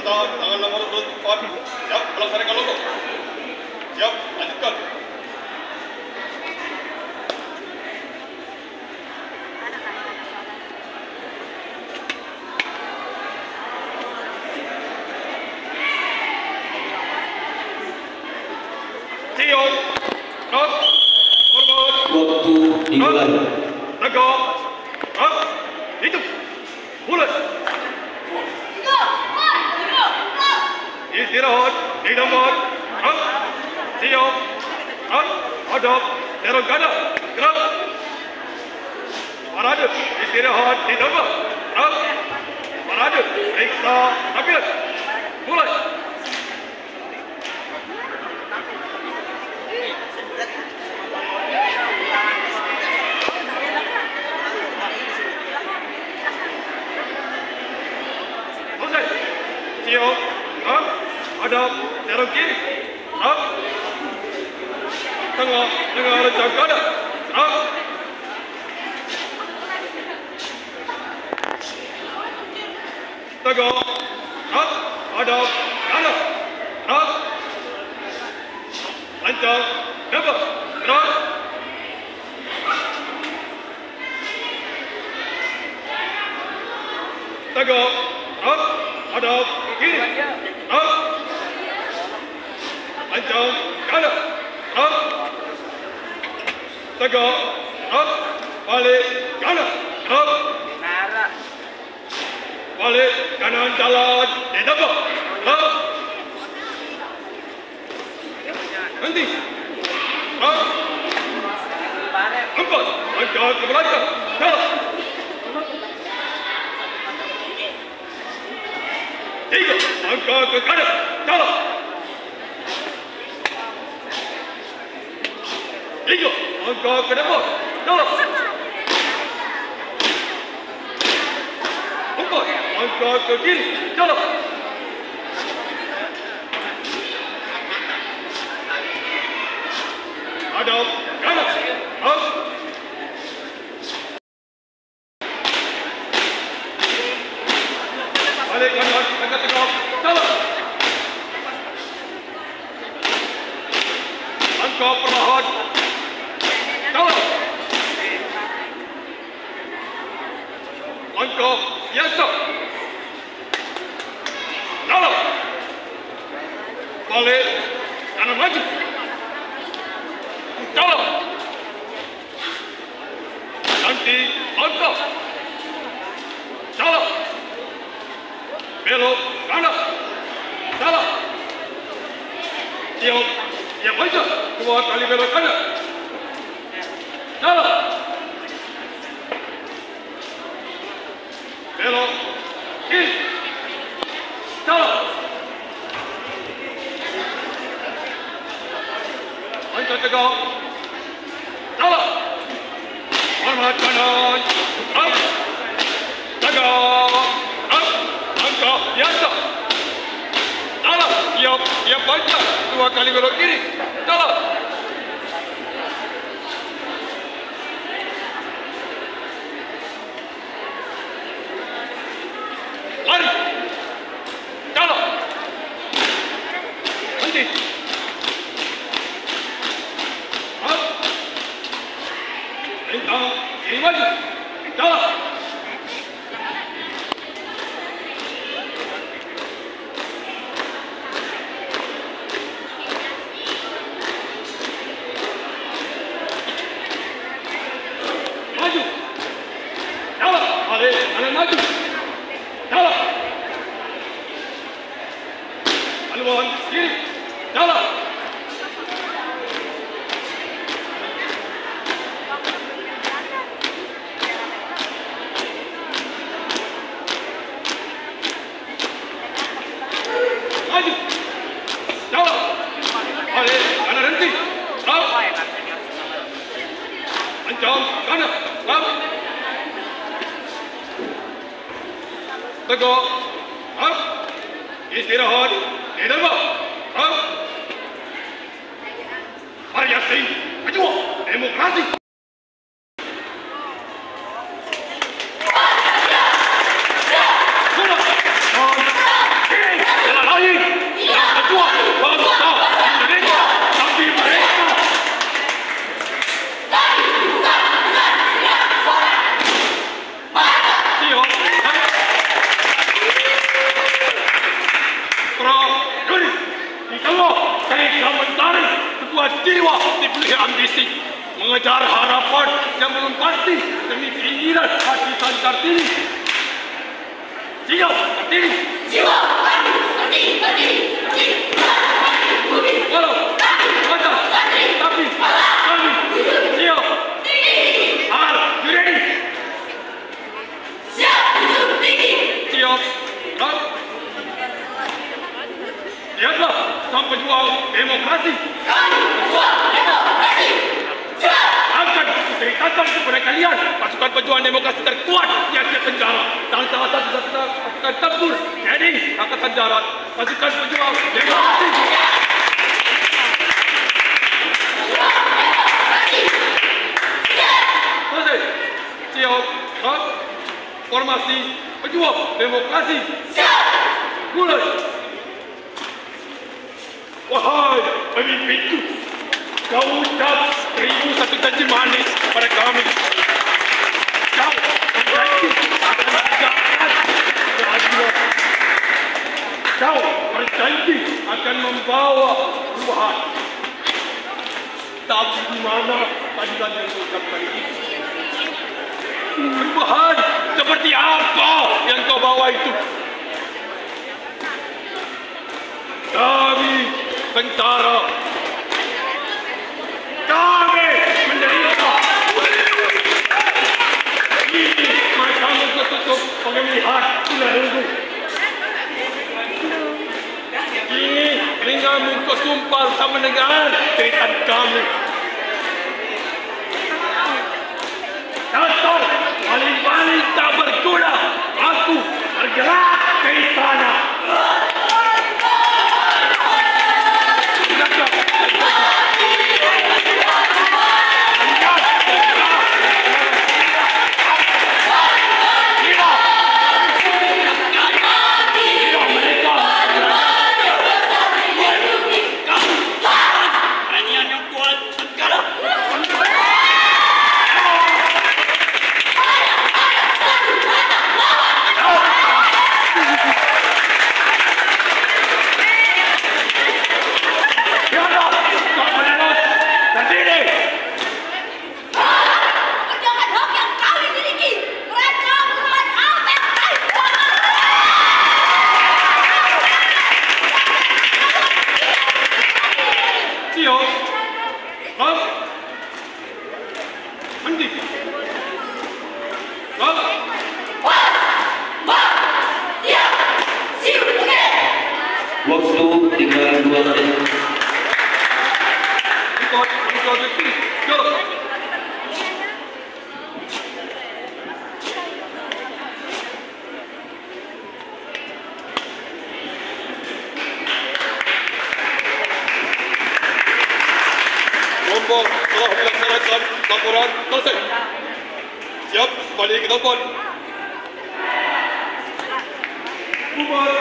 tangan nomor 4. Siap, melaksanakan logo. Siap, lanjutkan. Siap, terus, hormat. Waktu dimulai. Tegak, itu, mulai. Istirahat di tempat. Siap. Hadap. Serang kanan. Gerak. Parade. Istirahat di tempat. Parade. Periksa tabiat. Mulai. Selesai. Siap. Hadap, serang kiri, tengah dengan rencang kanan, tegak, hadap, kanan, lancang, dapat, gerak, tegak, hadap, kiri, lancang, kanan, tegak, balik, kanan, balik, kanan, jalan, di depan, nanti, empat, angkat ke belakang, jalan, 3, angkat ke kanan, jalan. 3, angkat ke depan, jalan. 4, angkat ke kiri, jalan. 5, hadap kanan, balik kanan, angkat tegak, jalan. Angkat perlahan, jalan. Langkah biasa, jalan. Balik, kanan maju, jalan. Nanti langkah, jalan. Belok kanan, jalan. Siap aja, 2 kali belok kanan, jalan. Belok kiri, jalan. Angkat tegak, jalan. Hormat kanan, tegak, angkat biasa, jalan. Siap baca, 2 kali belok kiri, jalan. Lari, jalan. Nanti, lintang kiri maju, jalan. Maju, jalan. Balik, kanan maju, jalan. Haluan kiri, jalan. Maju, jalan. Balik, kanan henti, lancang kanan, tegak, istirahat di depan, variasi, maju, demokrasi. Kiri. Jawab. Prajurit, itulah saya mentari sebuah jiwa diberi ambisi, mengejar harapan yang belum pasti demi keinginan hati Kartini. Siap, Kartini. Jiwa, Kartini. Walau ada, tapi kami siap. Al, you ready? Siap, tinggi. Siap. Siaplah sang pejuang demokrasi. Kami pejuang demokrasi. Siap. Akan ceritakan kepada kalian pasukan pejuang demokrasi terkuat di Asia Tenggara. Dan salah satu pasukan tempur TNI Angkatan Darat, pasukan pejuang demokrasi. Selesai. Siap. Formasi pejuang demokrasi. Siap. Mulai. Wahai pemimpinku, kau ucap 1001 janji manis pada kami. Kau berjanji akan menegakkan keadilan. Kau berjanji akan membawa perubahan. Tapi di mana keadilan yang kau ucapkan itu? Perubahan seperti apa yang kau bawa itu? Kami tentara. Kami menderita. Ini matamu ketutup pemilihan sudah nunggu. Ini telingamu kesumpal sama dengan cerita kami. Dasar paling-paling tak berguna. Aku bergerak ke istana. Waktu tinggal 2 menit. Kelompok telah melaksanakan laporan selesai. Siap kembali ke tempat. Bubar,